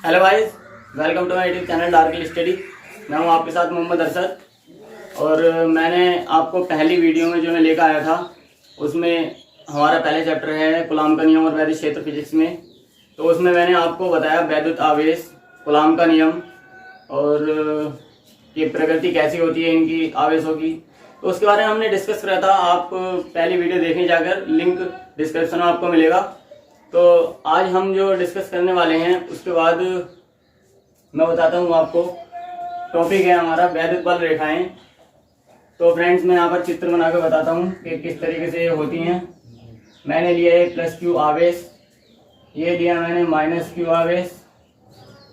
Hello guys, welcome to my YouTube channel dark study. मैं हूं आपके साथ मोहम्मद अरशद। और मैंने आपको पहली वीडियो में जो मैं लेकर आया था उसमें हमारा पहले चैप्टर है कूलाम का नियम और वैद्युत क्षेत्र फिजिक्स में। तो उसमें मैंने आपको बताया वैद्युत आवेश, कूलाम का नियम और ये प्रकृति कैसी होती है इनकी आवेशों की, तो उसके बारे में हमने डिस्कस करा था। आप पहली वीडियो देखने जाकर, लिंक डिस्क्रिप्शन में आपको मिलेगा। तो आज हम जो डिस्कस करने वाले हैं उसके बाद मैं बताता हूँ आपको। टॉपिक है हमारा वैद्युत बल रेखाएं। तो फ्रेंड्स, मैं यहाँ पर चित्र बनाकर बताता हूँ कि किस तरीके से ये होती हैं। मैंने लिया है प्लस क्यू आवेश, ये लिया मैंने माइनस क्यू आवेश।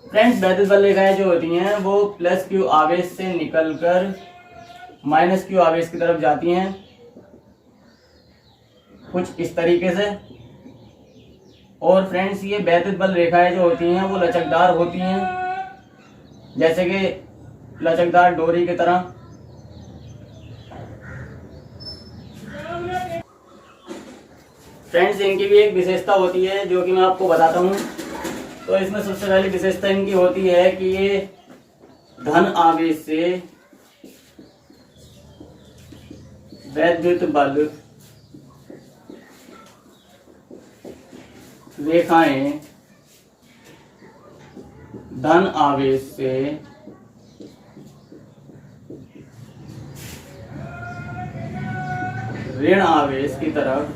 फ्रेंड्स, वैद्युत बल रेखाएं जो होती हैं वो प्लस क्यू आवेश से निकलकर माइनस क्यू आवेश की तरफ जाती हैं, कुछ इस तरीके से। और फ्रेंड्स, ये वैद्युत बल रेखाएं जो होती हैं वो लचकदार होती हैं, जैसे कि लचकदार डोरी की तरह। फ्रेंड्स, इनकी भी एक विशेषता होती है जो कि मैं आपको बताता हूँ। तो इसमें सबसे पहली विशेषता इनकी होती है कि ये धन आवेश से वैद्युत बल रेखाएं धन आवेश से ऋण आवेश की तरफ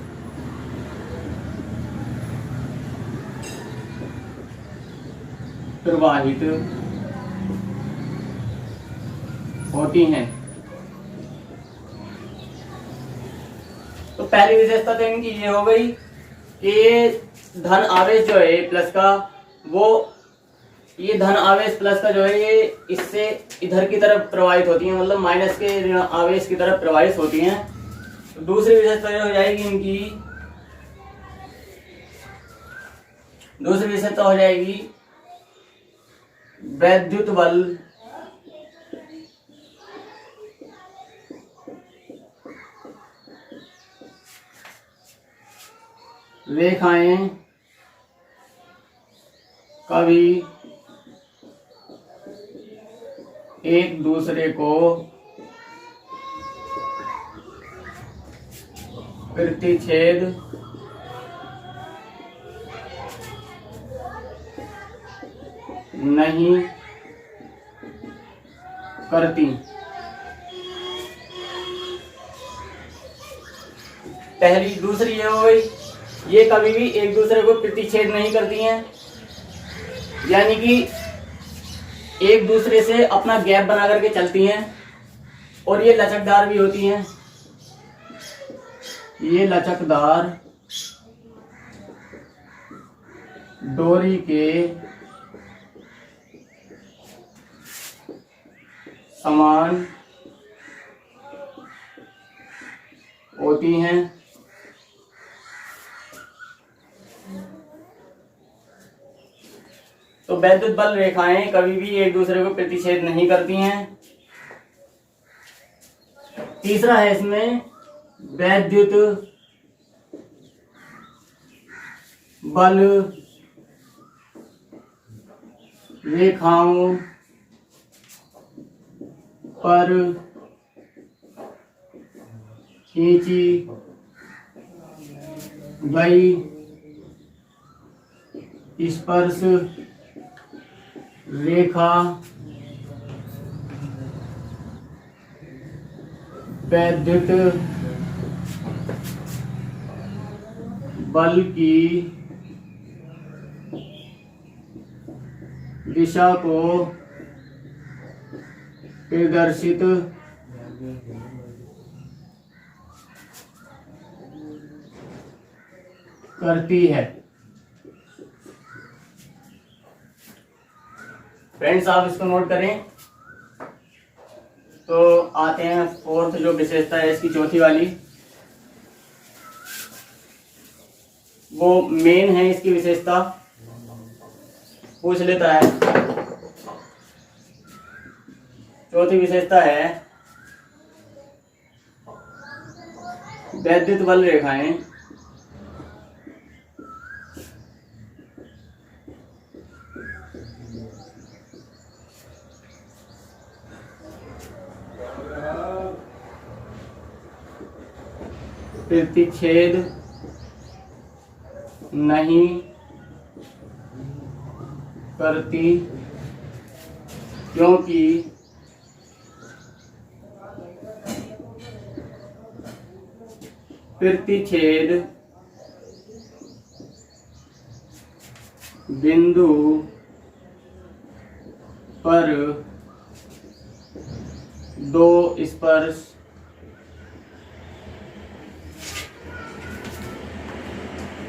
प्रवाहित होती हैं। तो पहली विशेषता तो इनकी ये हो गई कि ये धन आवेश जो है प्लस का, वो ये धन आवेश प्लस का जो है ये इससे इधर की तरफ प्रवाहित होती है, मतलब माइनस के ऋण आवेश की तरफ प्रवाहित होती हैं। तो दूसरी विशेषता जो हो जाएगी इनकी, दूसरी विशेषता हो जाएगी वैद्युत बल रेखाएं कभी एक दूसरे को प्रतिच्छेद नहीं करती। पहली, दूसरी ये हो गई, ये कभी भी एक दूसरे को प्रतिच्छेद नहीं करती हैं, यानी कि एक दूसरे से अपना गैप बना करके चलती हैं। और ये लचकदार भी होती हैं, ये लचकदार डोरी के समान होती हैं। तो वैद्युत बल रेखाएं कभी भी एक दूसरे को प्रतिच्छेद नहीं करती हैं। तीसरा है इसमें वैद्युत बल रेखाओं पर खींची गई स्पर्श रेखा वैद्युत बल की दिशा को प्रदर्शित करती है। फ्रेंड्स, आप इसको नोट करें। तो आते हैं फोर्थ जो विशेषता है इसकी, चौथी वाली, वो मेन है इसकी विशेषता, पूछ लेता है। चौथी विशेषता है वैद्युत बल रेखाएं प्रतिच्छेद नहीं करती क्योंकि प्रतिच्छेद बिंदु पर दो स्पर्श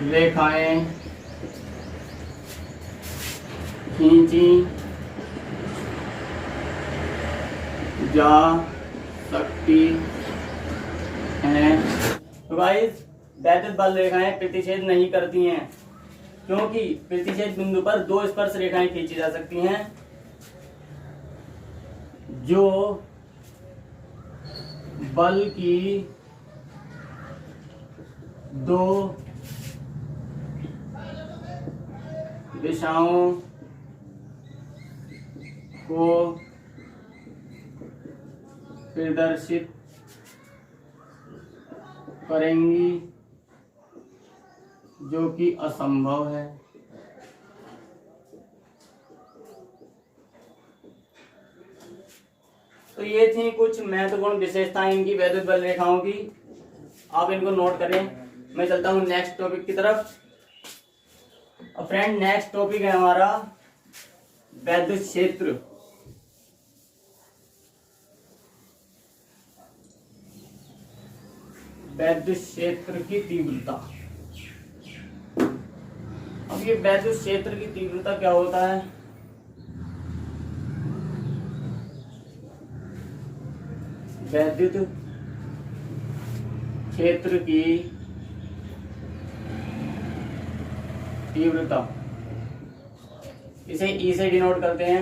रेखाएं खींची जा सकती हैं। तो गाइस, वैद्युत बल रेखाएं प्रतिच्छेद नहीं करती हैं क्योंकि प्रतिच्छेद बिंदु पर दो स्पर्श रेखाएं खींची जा सकती हैं जो बल की दो दिशाओं को प्रदर्शित करेंगी, जो कि असंभव है। तो ये थी कुछ महत्वपूर्ण विशेषताएं इनकी वैद्युत बल रेखाओं की। आप इनको नोट करें। मैं चलता हूं नेक्स्ट टॉपिक की तरफ। और फ्रेंड, नेक्स्ट टॉपिक है हमारा वैद्युत क्षेत्र। वैद्युत क्षेत्र की तीव्रता। अब ये वैद्युत क्षेत्र की तीव्रता क्या होता है? वैद्युत क्षेत्र की तीव्रता, इसे ई से डिनोट करते हैं।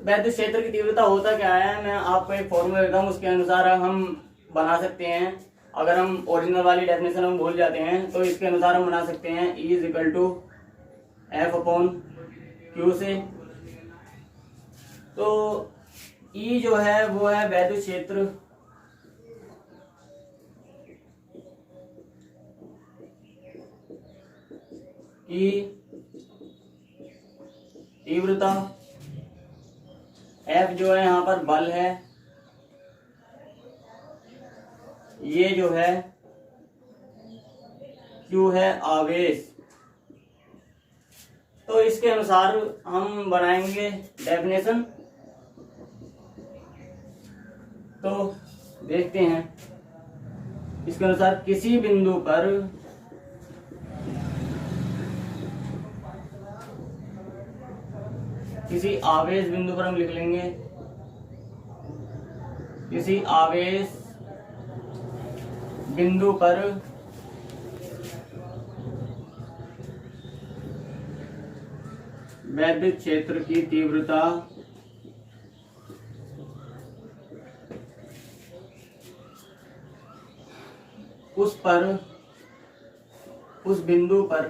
वैद्युत क्षेत्र की तीव्रता होता क्या है, मैं आपको एक फॉर्मूला देता हूँ, उसके अनुसार हम बना सकते हैं। अगर हम ओरिजिनल वाली डेफिनेशन हम भूल जाते हैं तो इसके अनुसार हम बना सकते हैं E = F/Q से। तो E जो है वो है वैद्युत क्षेत्र की तीव्रता, F जो है यहाँ पर बल है, ये जो है Q है आवेश। तो इसके अनुसार हम बनाएंगे डेफिनेशन। तो देखते हैं, इसके अनुसार किसी बिंदु पर किसी आवेश बिंदु पर हम लिख लेंगे, किसी आवेश बिंदु पर वैद्युत क्षेत्र की तीव्रता उस बिंदु पर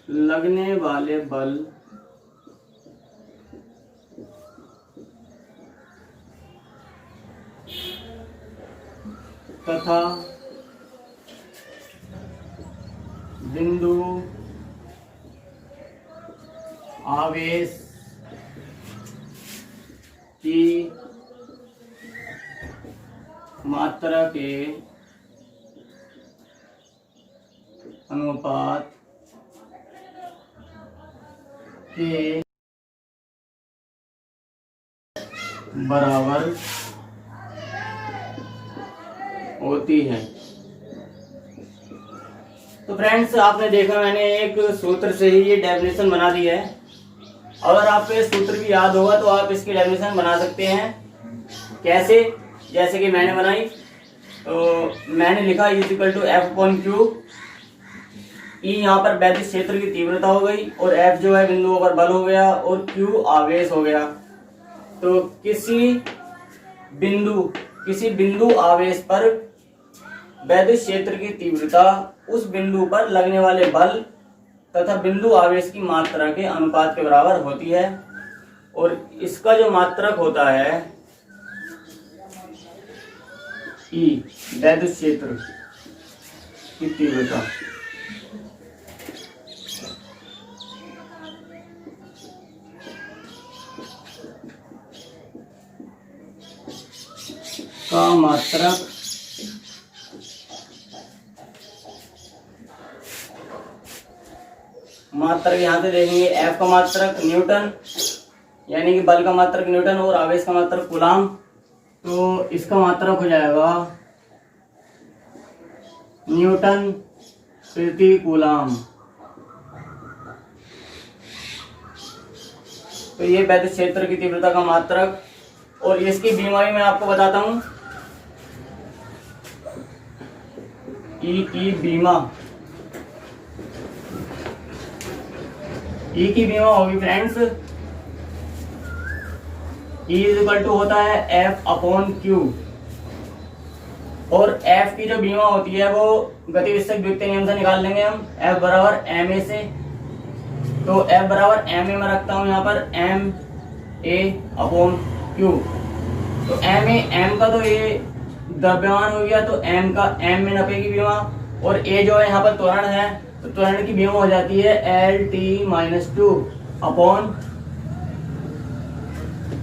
लगने वाले बल तथा बिंदु आवेश की मात्रा के अनुपात के बराबर होती है। तो फ्रेंड्स, आपने देखा मैंने एक सूत्र से ही ये डेफिनेशन बना दी है। अगर आपको ये सूत्र भी याद होगा तो आप इसकी डेफिनेशन बना सकते हैं। कैसे? जैसे कि मैंने बनाई, तो मैंने लिखा E = F/Q। E यहाँ पर वैद्युत क्षेत्र की तीव्रता हो गई और F जो है बिंदुओं पर बल हो गया और Q आवेश हो गया। तो किसी बिंदु आवेश पर वैद्युत क्षेत्र की तीव्रता उस बिंदु पर लगने वाले बल तथा बिंदु आवेश की मात्रा के अनुपात के बराबर होती है। और इसका जो मात्रक होता है ई वैद्युत क्षेत्र की तीव्रता। का मात्रक यहाँ से देखेंगे, एफ का मात्रक न्यूटन यानी कि बल का मात्रक न्यूटन और आवेश का मात्रक कूलाम। तो इसका मात्रक हो जाएगा न्यूटन प्रति कूलाम। तो ये वैद्युत क्षेत्र की तीव्रता का मात्रक। और इसकी बीमारी मैं आपको बताता हूं, ई की बीमा होगी फ्रेंड्स, E इक्वल टू होता है F अपॉन Q। और F की जो बीमा होती है वो गतिविषयक द्वितीय नियम से निकाल लेंगे हम, F बराबर ma से। तो F बराबर ma में रखता हूं यहाँ पर ma अपॉन Q। तो m का तो ये द्रव्यमान हो गया, तो m का m में नपे की बीमा, और a जो है यहाँ पर त्वरण है, तो त्वरण की बीमा हो जाती है Lt-2 अपॉन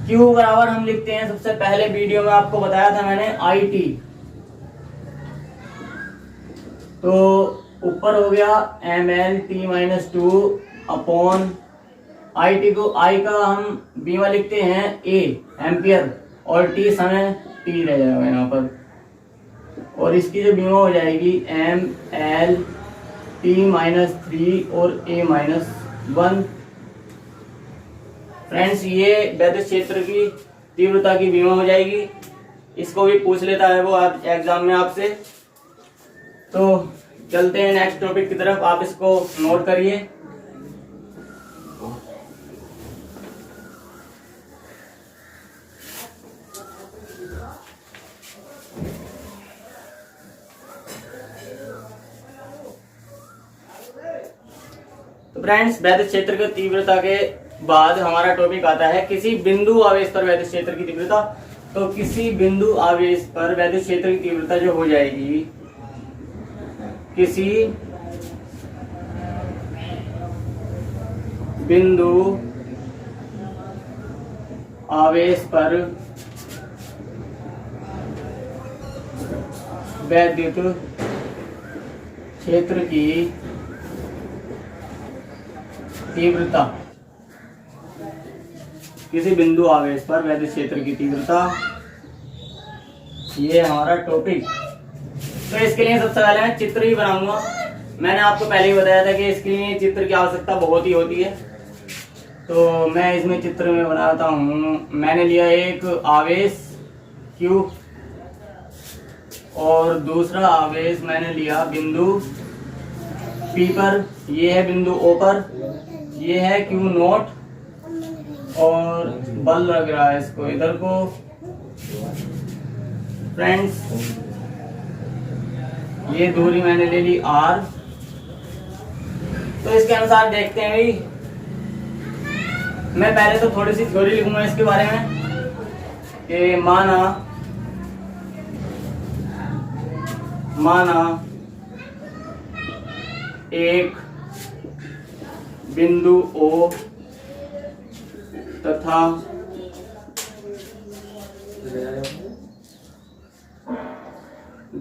Q बराबर हम लिखते हैं, सबसे पहले वीडियो में आपको बताया था मैंने, IT। तो ऊपर हो गया mL-T-2 अपॉन IT को, I का हम बीमा लिखते हैं A एम्पियर, और T समय T रह जाएगा यहाँ पर। और इसकी जो बीमा हो जाएगी mL-T-3 और A-1। फ्रेंड्स, ये वैद्युत क्षेत्र की तीव्रता की बीमा हो जाएगी। इसको भी पूछ लेता है वो आप एग्जाम में आपसे। तो चलते हैं नेक्स्ट टॉपिक की तरफ, आप इसको नोट करिए। तो फ्रेंड्स, वैद्युत क्षेत्र की तीव्रता के बाद हमारा टॉपिक आता है किसी बिंदु आवेश पर वैद्युत क्षेत्र की तीव्रता। तो किसी बिंदु आवेश पर वैद्युत क्षेत्र की तीव्रता जो हो जाएगी, किसी बिंदु आवेश पर वैद्युत क्षेत्र की तीव्रता, किसी बिंदु आवेश पर वैद्युत क्षेत्र की तीव्रता, ये हमारा टॉपिक। तो इसके लिए सबसे पहले मैं चित्र ही बनाऊंगा। मैंने आपको पहले ही बताया था कि इसके लिए चित्र की आवश्यकता बहुत ही होती है। तो मैं इसमें चित्र में बनाता हूँ। मैंने लिया एक आवेश Q और दूसरा आवेश मैंने लिया बिंदु P पर, ये है बिंदु O पर, ये है Q0, और बल लग रहा है इसको इधर को। फ्रेंड्स, ये दूरी मैंने ले ली R। तो इसके अनुसार देखते हैं भाई, मैं पहले तो थोड़ी सी थ्योरी लिखूंगा इसके बारे में कि माना एक बिंदु O तथा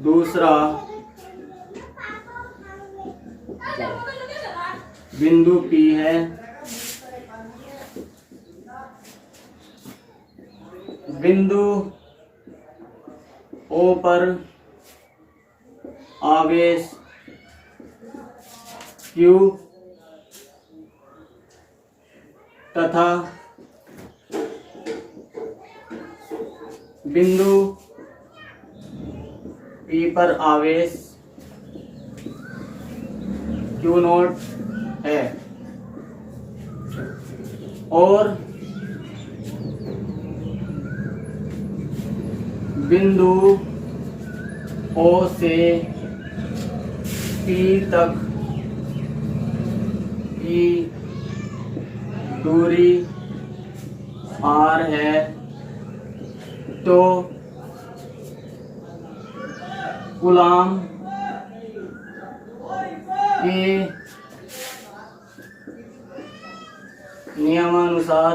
दूसरा बिंदु P है। बिंदु O पर आवेश Q तथा बिंदु P पर आवेश Q0 है, और बिंदु O से P तक की दूरी R है। तो कूलाम के नियमानुसार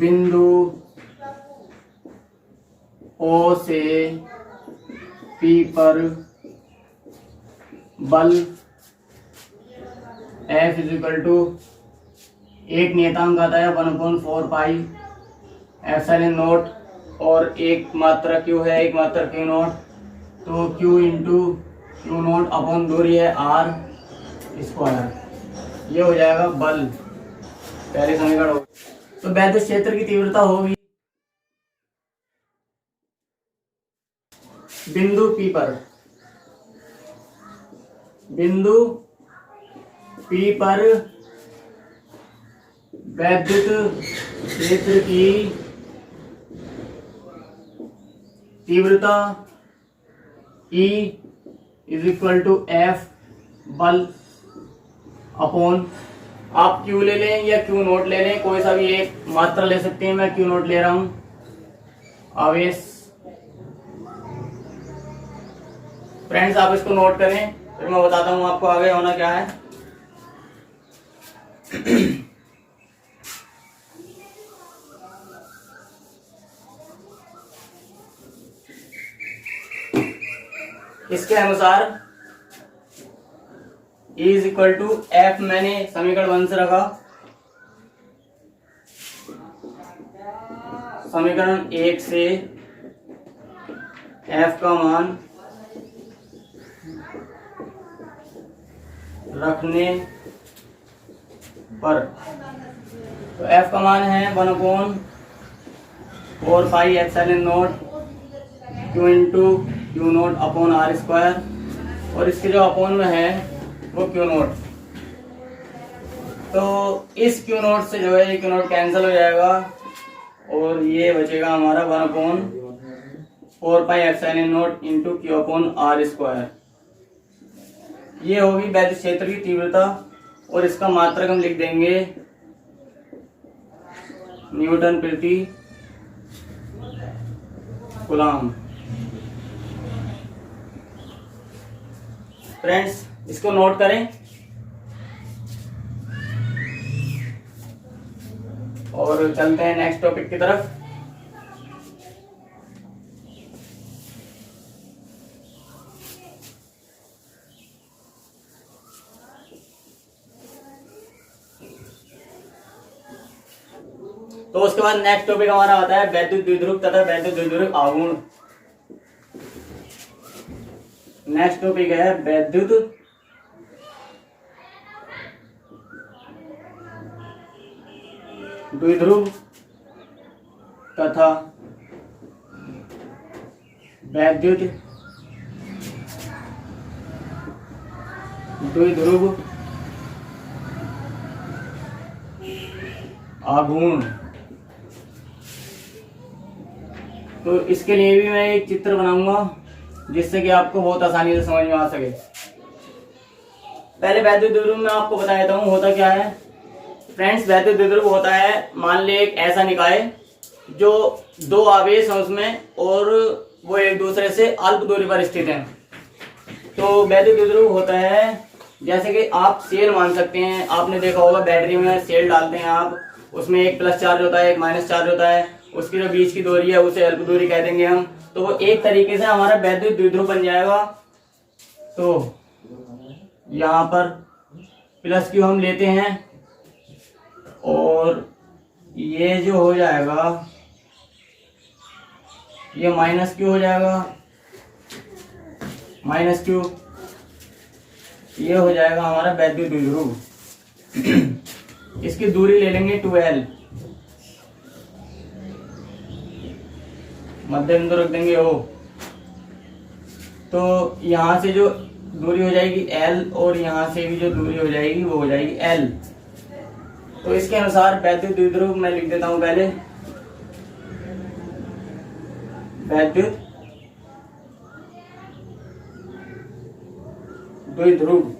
बिंदु O से P पर बल F इक्वल टू एक नियतांक आता है 1/4 पाई एप्सिलॉन नॉट और एक मात्रा Q है, एक मात्रा Q नॉट, तो Q into Q not upon दूरी है R स्क्वायर। ये हो जाएगा बल, पहले समीकरण हो। तो वैद्युत क्षेत्र की तीव्रता होगी बिंदु P पर, बिंदु P पर वैद्युत क्षेत्र की तीव्रता E is equal to F बल अपॉन, आप Q ले लें या Q नोट ले लें, कोई सा भी एक मात्रा ले सकते हैं। मैं Q नोट ले रहा हूं, आवेश। फ्रेंड्स आप इसको नोट करें, फिर मैं बताता हूं आपको आगे होना क्या है। इसके अनुसार E is equal to F मैंने समीकरण 1 से रखा, समीकरण 1 से F का मान रखने पर, तो F का मान है 1/4 pi epsilon not Q into Q not upon R square, और इसके जो अपॉन में है वो Q नॉट। तो इस Q नॉट से जो है Q नॉट कैंसिल हो जाएगा और ये बचेगा हमारा 1/4 pi epsilon not into Q upon R square. ये होगी वैद्युत क्षेत्र की तीव्रता, और इसका मात्रक हम लिख देंगे न्यूटन प्रति कूलाम। फ्रेंड्स इसको नोट करें और चलते हैं नेक्स्ट टॉपिक की तरफ। तो उसके बाद नेक्स्ट टॉपिक हमारा आता है वैद्युत द्विध्रुव तथा वैद्युत द्विध्रुव आघूर्ण। नेक्स्ट टॉपिक है वैद्युत द्विध्रुव तथा वैद्युत द्विध्रुव आघूर्ण। तो इसके लिए भी मैं एक चित्र बनाऊंगा जिससे कि आपको बहुत आसानी से समझ में आ सके। पहले वैद्युत द्विध्रुव में आपको बता देता हूँ होता क्या है। फ्रेंड्स वैद्युत द्विध्रुव होता है, मान ले एक ऐसा निकाय जो दो आवेश हैं उसमें और वो एक दूसरे से अल्प दूरी पर स्थित हैं। तो वैद्युत द्विध्रुव होता है जैसे कि आप सेल मान सकते हैं, आपने देखा होगा बैटरी में सेल डालते हैं आप, उसमें एक प्लस चार्ज होता है एक माइनस चार्ज होता है, उसकी जो बीच की दूरी है उसे अल्प दूरी कह देंगे हम। तो वो एक तरीके से हमारा वैद्युत द्विध्रुव बन जाएगा। तो यहाँ पर प्लस क्यू हम लेते हैं और ये जो हो जाएगा ये माइनस क्यू हो जाएगा, माइनस क्यू, ये हो जाएगा हमारा वैद्युत द्विध्रुव। इसकी दूरी ले लेंगे 2L, मध्य बिंदु रख देंगे O। तो यहां से जो दूरी हो जाएगी L और यहां से भी जो दूरी हो जाएगी वो हो जाएगी L। तो इसके अनुसार वैद्युत द्विध्रुव मैं लिख देता हूं पहले, वैद्युत द्विध्रुव।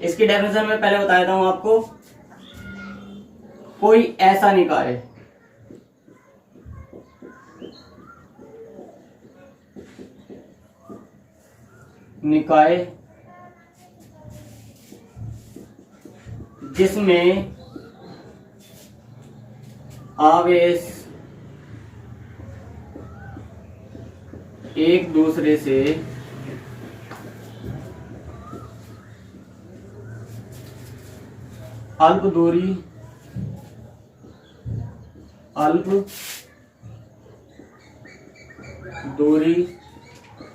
इसकी डेफिनेशन में पहले बता देता हूं आपको। कोई ऐसा निकाय निकाय जिसमें आवेश एक दूसरे से अल्प दूरी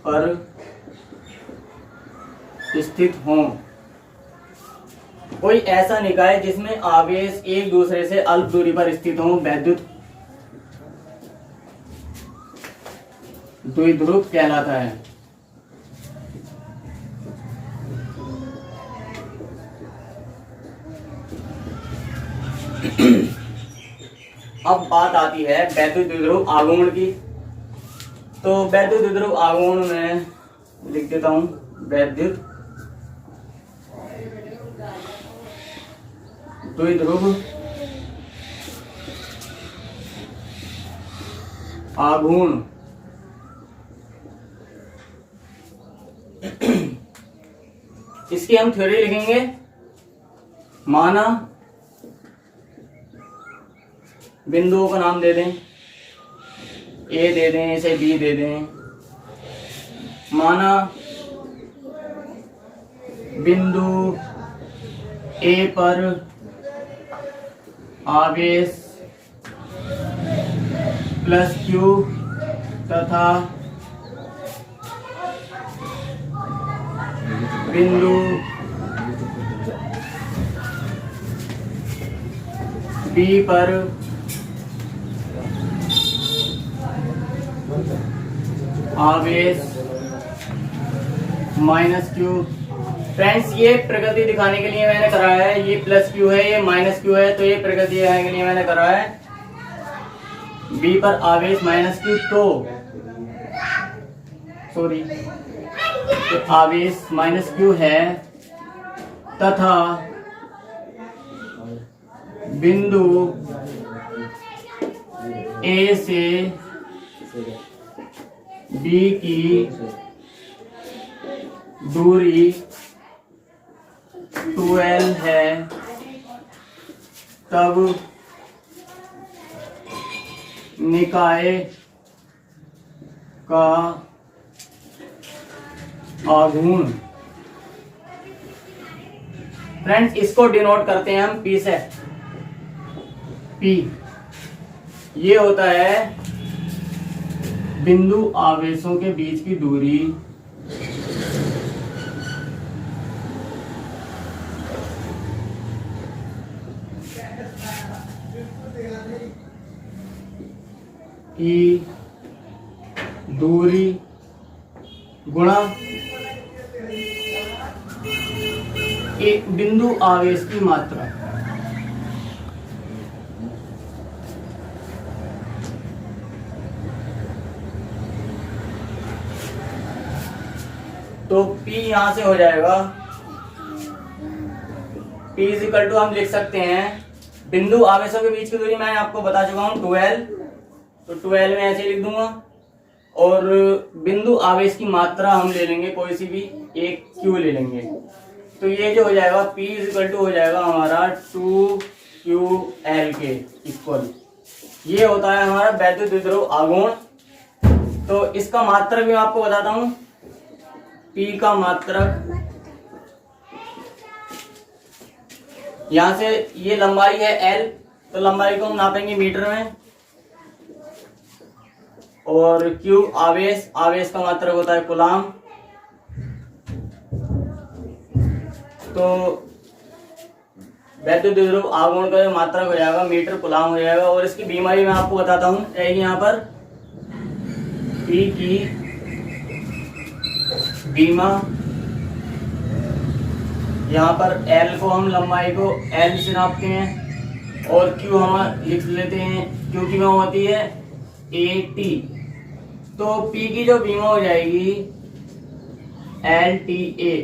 पर स्थित हों। कोई ऐसा निकाय जिसमें आवेश एक दूसरे से अल्प दूरी पर स्थित हों वैद्युत द्विध्रुव कहलाता है। अब बात आती है वैद्युत द्विध्रुव आघूर्ण की। तो वैद्युत द्विध्रुव आघूर्ण में लिख देता हूं, वैद्युत द्विध्रुव आघूर्ण इसकी हम थ्योरी लिखेंगे। माना बिंदुओं का नाम दे दें, ए दे दें, इसे बी दे दें। माना बिंदु ए पर आवेश प्लस क्यू तथा बिंदु बी पर आवेश माइनस क्यू। फ्रेंड्स, ये प्रगति दिखाने के लिए मैंने करा है, ये प्लस क्यू है, ये माइनस क्यू है, तो ये प्रगति दिखाने के लिए मैंने करा है बी पर आवेश माइनस क्यू। तो आवेश माइनस क्यू है तथा बिंदु ए से बी की दूरी 12 है, तब निकाय का आघूर्ण। फ्रेंड्स, इसको डिनोट करते हैं हम पी से। पी ये होता है बिंदु आवेशों के बीच की दूरी की दूरी गुणा एक बिंदु आवेश की मात्रा। तो P यहां से हो जाएगा, P इक्वल टू हम लिख सकते हैं बिंदु आवेशों के बीच की दूरी मैं आपको बता चुका हूं 12, तो 12 में ऐसे लिख दूंगा। और बिंदु आवेश की मात्रा हम ले लेंगे, कोई सी भी एक Q ले लेंगे। तो ये जो हो जाएगा P इक्वल टू हो जाएगा हमारा 2QL के इक्वल। ये होता है हमारा वैद्युत द्विध्रुव आघूर्ण। तो इसका मात्रक भी मैं आपको बताता हूं। P का मात्रक यहां से, ये लंबाई है L, तो लंबाई को हम नापेंगे मीटर में। और Q आवेश, आवेश का मात्रक होता है कूलाम। तो वैद्युत द्विध्रुव आघूर्ण का जो मात्रक हो जाएगा मीटर कूलाम हो जाएगा। और इसकी बीमारी मैं आपको बताता हूं, यहाँ पर P की बीमा, यहाँ पर L को हम लंबाई को L से नापते हैं और Q हम लिख लेते हैं, Q की बीमा होती है AT। तो P की जो बीमा हो जाएगी LTA,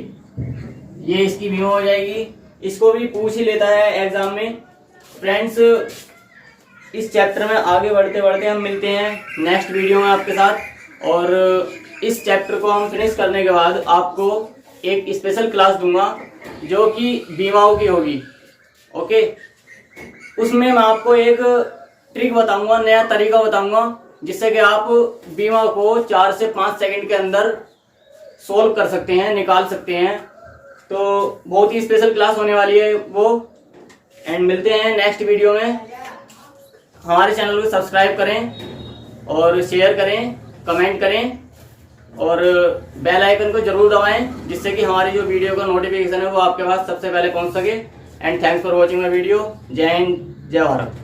ये इसकी बीमा हो जाएगी। इसको भी पूछ ही लेता है एग्जाम में। फ्रेंड्स, इस चैप्टर में आगे बढ़ते बढ़ते हम मिलते हैं नेक्स्ट वीडियो में आपके साथ। और इस चैप्टर को हम फिनिश करने के बाद आपको एक स्पेशल क्लास दूंगा जो कि बीमाओं की होगी। ओके, उसमें मैं आपको एक ट्रिक बताऊंगा, नया तरीका बताऊंगा, जिससे कि आप बीमा को 4 से 5 सेकंड के अंदर सोल्व कर सकते हैं, निकाल सकते हैं। तो बहुत ही स्पेशल क्लास होने वाली है वो। एंड मिलते हैं नेक्स्ट वीडियो में। हमारे चैनल को सब्सक्राइब करें और शेयर करें, कमेंट करें और बेल आइकन को जरूर दबाएं, जिससे कि हमारी जो वीडियो का नोटिफिकेशन है वो आपके पास सबसे पहले पहुंच सके। And thanks for watching my video. जय हिंद, जय भारत।